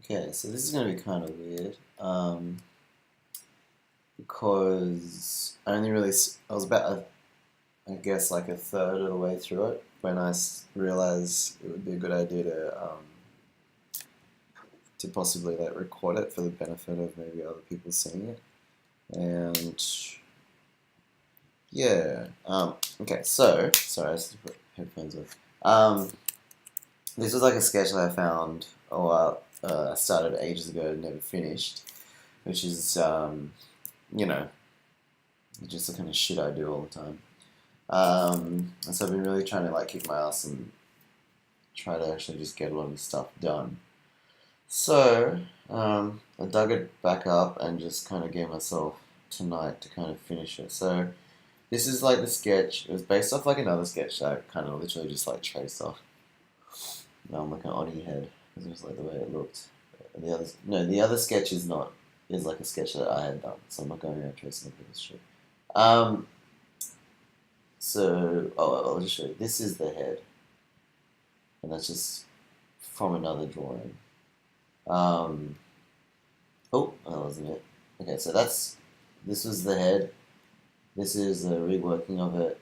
Okay, so this is going to be kind of weird, because I only really, I was about, I guess, like a third of the way through it when I realized it would be a good idea to possibly like record it for the benefit of maybe other people seeing it, and yeah, okay, so, sorry, I just put headphones on. This was like a sketch that I found a while, I started ages ago and never finished, which is, you know, just the kind of shit I do all the time. And so I've been really trying to like kick my ass and try to actually just get a lot of this stuff done. So, I dug it back up and just kind of gave myself tonight to kind of finish it. So, this is like the sketch. It was based off like another sketch that I kind of literally just like traced off. Now I'm like an Oni head because it was like the way it looked. The other sketch is not, is like a sketch that I had done. So I'm not going around tracing up this shit. I'll just show you. This is the head, and that's just from another drawing. That wasn't it. Okay, so this was the head. This is a reworking of it.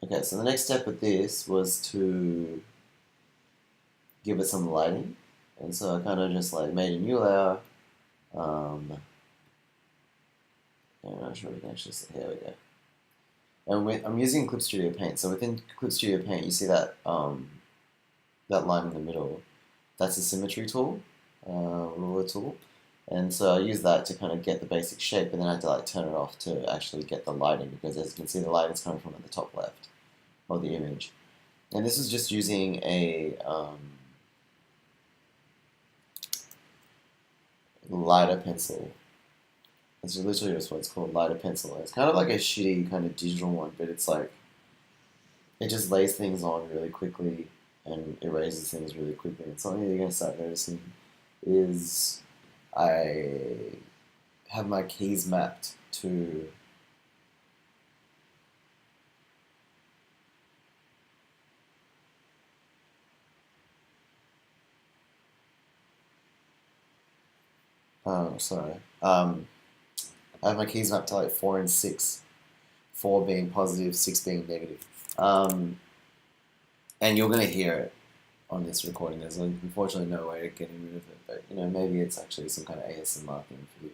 Okay, so the next step with this was to give it some lighting, and so I kind of just like made a new layer. I'm not sure we can actually see. Here we go. And I'm using Clip Studio Paint. So within Clip Studio Paint, you see that that line in the middle. That's a symmetry tool, ruler tool. And so I use that to kind of get the basic shape, and then I had to like turn it off to actually get the lighting, because as you can see, the light is coming from at the top left of the image. And this is just using a lighter pencil. It's literally just what it's called, lighter pencil. It's kind of like a shitty kind of digital one, but it's like, it just lays things on really quickly and erases things really quickly. And something that you're going to start noticing is I have my keys mapped to I have my keys mapped to like 4 and 6, 4 being positive, 6 being negative. And you're going to hear it on this recording. There's unfortunately no way of getting rid of it, but you know, maybe it's actually some kind of ASMR thing for you.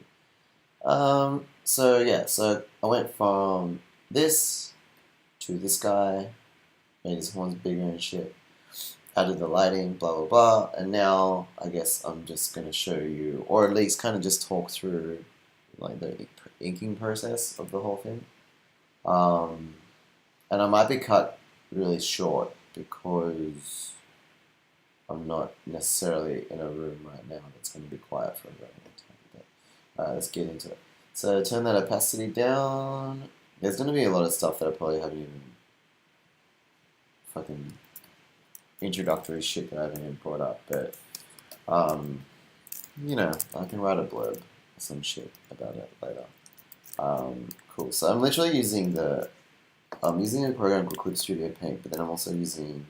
So I went from this to this guy, made his horns bigger and shit, added the lighting, blah blah blah, and now I guess I'm just going to show you, or at least kind of just talk through like the inking process of the whole thing. And I might be cut really short because I'm not necessarily in a room right now that's going to be quiet for a very long time. But alright, let's get into it. So turn that opacity down. There's going to be a lot of stuff that I probably haven't even fucking introductory shit that I haven't even brought up, but you know, I can write a blurb or some shit about it later. Cool. So I'm literally using a program called Clip Studio Paint, but then I'm also using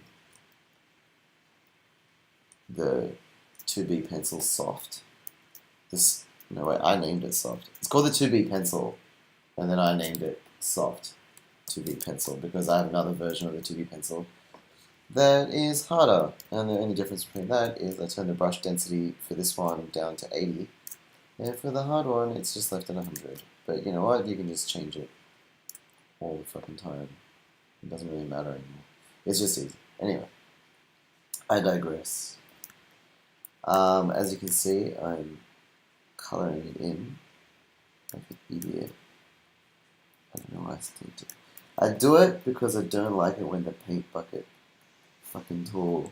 the 2B pencil soft. I named it soft. It's called the 2B pencil, and then I named it soft 2B pencil because I have another version of the 2B pencil that is harder, and the only difference between that is I turned the brush density for this one down to 80, and for the hard one it's just left at 100. But you know what, you can just change it all the fucking time. It doesn't really matter anymore. It's just easy. Anyway, I digress. As you can see, I'm coloring it in like an idiot. I don't know why I still do it. I do it because I don't like it when the paint bucket fucking tool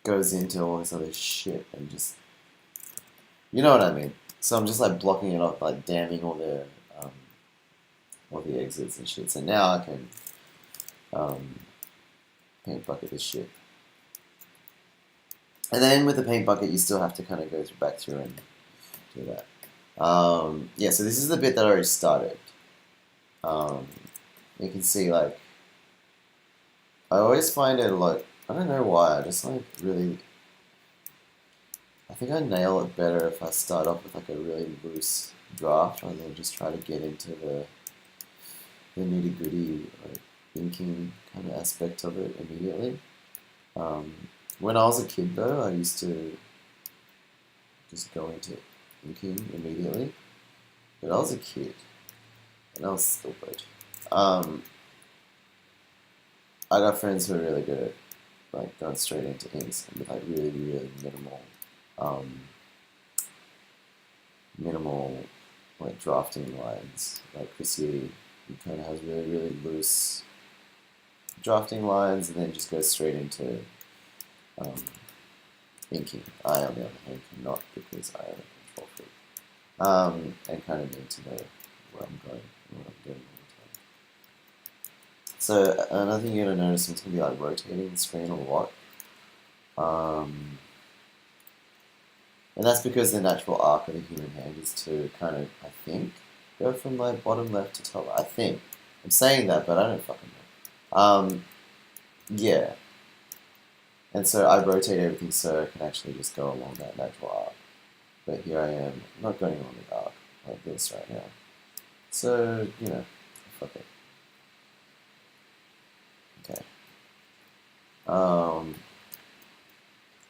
goes into all this other shit and just, you know what I mean. So I'm just like blocking it off, like damming all the exits and shit. So now I can paint bucket this shit. And then with the paint bucket, you still have to kind of go back through and do that. Yeah, so this is the bit that I already started. You can see, like, I always find it a lot I don't know why, I just like really, I think I nail it better if I start off with like a really loose draft rather than just try to get into the nitty gritty like inking kind of aspect of it immediately. When I was a kid though, I used to just go into inking immediately. But I was a kid, and I was stupid. I got friends who are really good at like going straight into inks with like really, really minimal like drafting lines. Like Chrissy, he kind of has really, really loose drafting lines, and then just goes straight into inking. I, on the other hand, cannot because I am a control freak. And kind of need to know where I'm going and what I'm doing all the time. So another thing you're going to notice is going to be like rotating the screen a lot. And that's because the natural arc of the human hand is to kind of, I think, go from like bottom left to top. I think. I'm saying that, but I don't fucking know. Yeah. And so I rotate everything so it can actually just go along that natural arc. But here I am, not going along the arc like this right now. So, you know, fuck it. Okay. I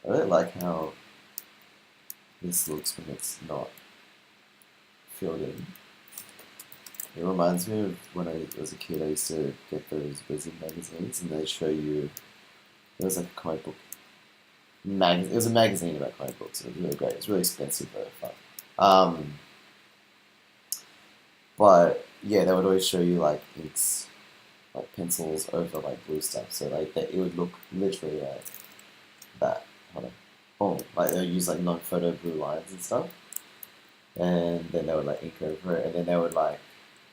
really like how this looks when it's not filled in. It reminds me of when I was a kid, I used to get those Wizard magazines and they'd show you, it was like a comic book magazine. It was a magazine about comic books. It was really great. It was really expensive though, fun. But yeah, they would always show you like inks, like pencils over like blue stuff. So like that, it would look literally like that. Hold on. Oh, like they would use like non-photo blue lines and stuff. And then they would like ink over it, and then they would like,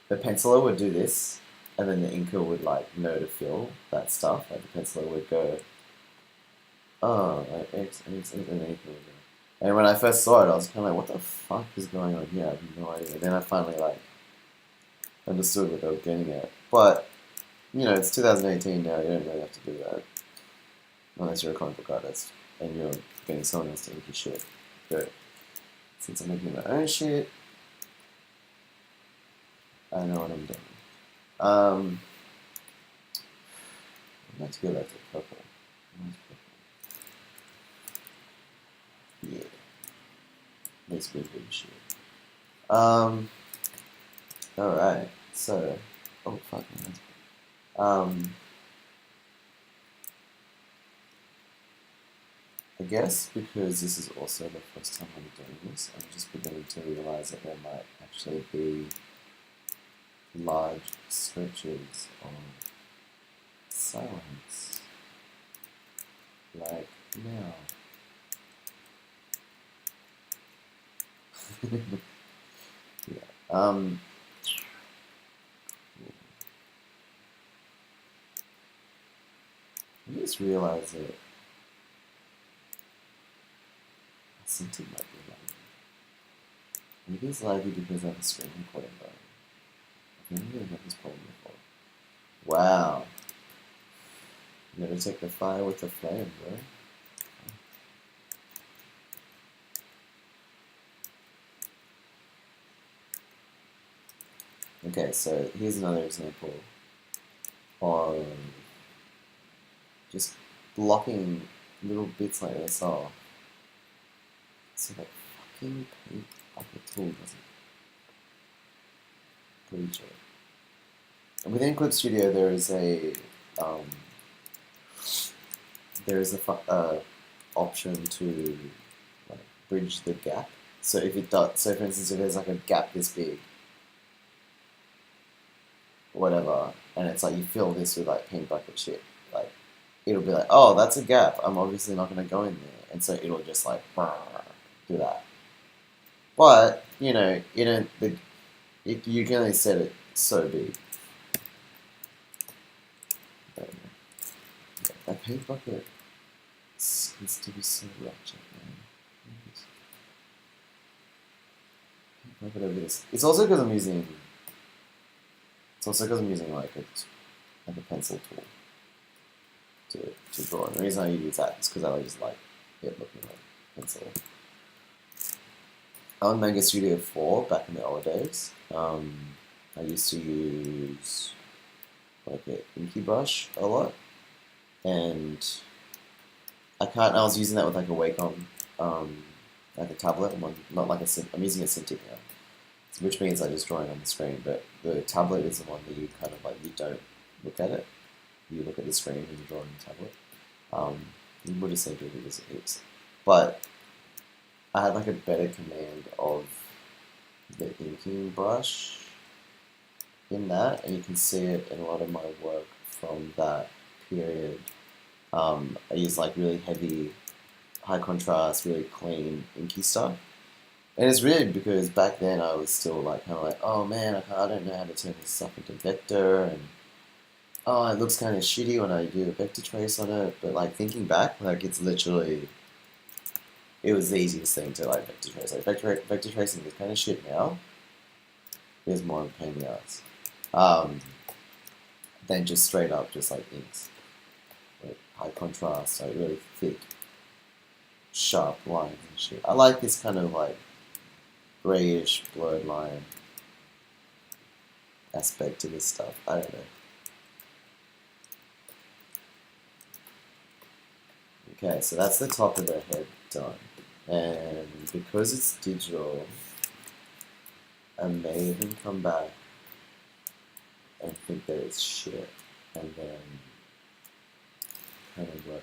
the penciler would do this, and then the inker would like know to fill that stuff. Like the penciler would go, oh, like X, and then the inker would go. And when I first saw it, I was kind of like, what the fuck is going on here? I have no idea. And then I finally like understood what they were getting at. But, you know, it's 2018 now, you don't really have to do that. Unless you're a comic book artist, and you're getting someone else to ink your shit. But since I'm making my own shit, I know what I'm doing. I'd like to go back to purple. Yeah. Makes me good shit. Alright, so, oh fuck, I guess because this is also the first time I'm doing this, I'm just beginning to realize that there might actually be large stretches of silence, like now. Yeah. I just realized that Cintiq might be laggy. Maybe it's laggy because I have a screen recording button. I've never really had this problem before. Wow. You gotta take the fire with the flame, bro. Okay, so here's another example of just blocking little bits like this off so that fucking paint bucket tool doesn't breach it. And within Clip Studio there is a option to like bridge the gap. So if it does, so for instance, if there's like a gap this big, whatever, and it's like you fill this with like paint bucket shit, like it'll be like, oh, that's a gap. I'm obviously not going to go in there, and so it'll just like do that. But you know, you can only set it so big. But, yeah, that paint bucket needs to be so ratchet, man. Paint bucket over this. It's also because I'm using. It's also because I'm using like a pencil tool. to draw. And the reason I use that is because I just like it looking like pencil. On Manga Studio 4, back in the old days, I used to use like an inky brush a lot, and I was using that with like a Wacom, like a tablet. Not like I'm using a Cintiq now, which means I just drawing on the screen. But the tablet is the one that you kind of like you don't look at it. You look at the screen and you draw on the tablet. You would have seen it as heaps, but I had like a better command of the inking brush in that, and you can see it in a lot of my work from that period. I use like really heavy, high contrast, really clean inky stuff. And it's weird because back then I was still like kind of like, oh man, I don't know how to turn this stuff into vector, and oh, it looks kind of shitty when I do a vector trace on it. But like thinking back, like it's literally, it was the easiest thing to like vector trace. Like vector tracing is kind of shit now. It's more of a pain in the ass than just straight up just like inks, like high contrast, like really thick, sharp lines and shit. I like this kind of like grayish blurred line aspect to this stuff. I don't know. Okay, so that's the top of the head done. And because it's digital, I may even come back and think that it's shit, and then kind of work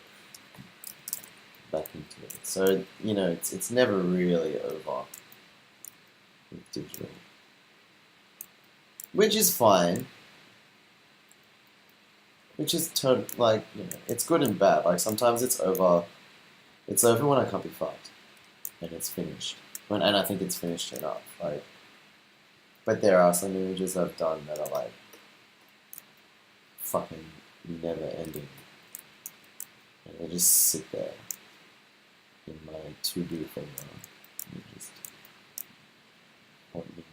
back into it. So, you know, it's never really over with digital. Which is fine. Which is like, you know, it's good and bad. Like sometimes it's over when I can't be fucked. And it's finished. And I think it's finished enough. Like, but there are some images I've done that are like fucking never ending. And they just sit there in my to-do folder and just haunt me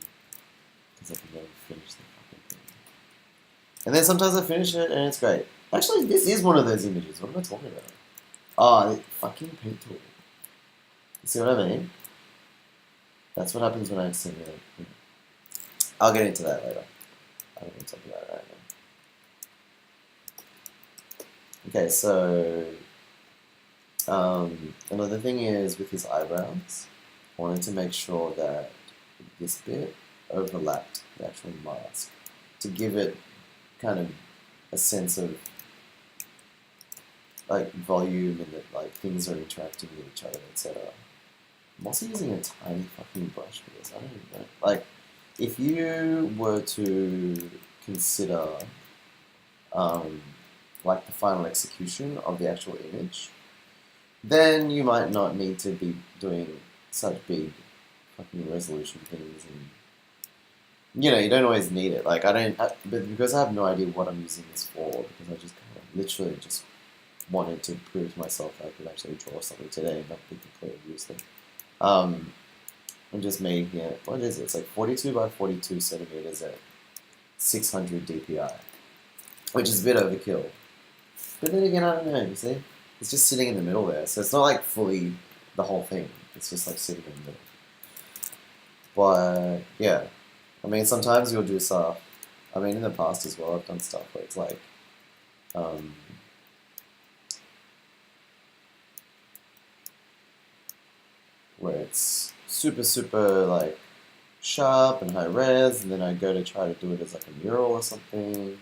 because I can never finish the fucking thing. And then sometimes I finish it and it's great. Actually, this is one of those images. What am I talking about? Oh, fucking paint tool. You see what I mean? That's what happens when I simulate. I'll get into that later. I don't want to talk about it right now. Okay, so another thing is with his eyebrows, I wanted to make sure that this bit overlapped the actual mask to give it kind of a sense of like volume and that like things are interacting with each other, etc. I'm also using a tiny fucking brush for this. I don't even know. Like, if you were to consider like the final execution of the actual image, then you might not need to be doing such big fucking resolution things, and you know, you don't always need it. Like but because I have no idea what I'm using this for, because I just kind of literally just wanted to prove to myself that I could actually draw something today and not be completely useless. I'm just making it, what is it? It's like 42 by 42 centimeters at 600 DPI, which is a bit overkill. But then again, I don't know, you see? It's just sitting in the middle there, so it's not like fully the whole thing. It's just like sitting in the middle. But, yeah. I mean, sometimes you'll do stuff, I mean, in the past as well, I've done stuff where it's like, where it's super like sharp and high res, and then I go to try to do it as like a mural or something,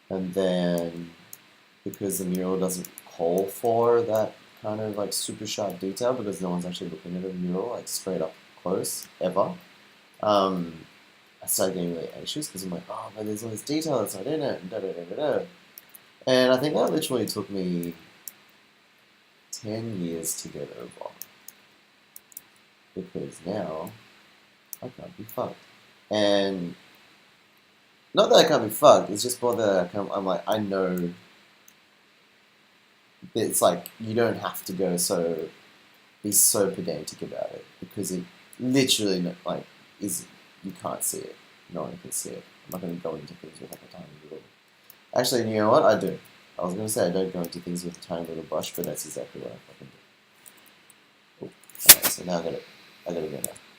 and then because the mural doesn't call for that kind of like super sharp detail because no one's actually looking at a mural like straight up close ever, I started getting really anxious because I'm like, oh, but there's all this detail that's not in it, and da-da-da-da-da. And I think that literally took me 10 years to get over. Because now I can't be fucked. And not that I can't be fucked, it's just more that I'm like, I know it's like you don't have to be so pedantic about it, because it literally like is, you can't see it. No one can see it. I'm not going to go into things with like a tiny little. Actually, you know what? I do. I was going to say I don't go into things with a tiny little brush, but that's exactly what I fucking do. Alright, so now I gotta go now.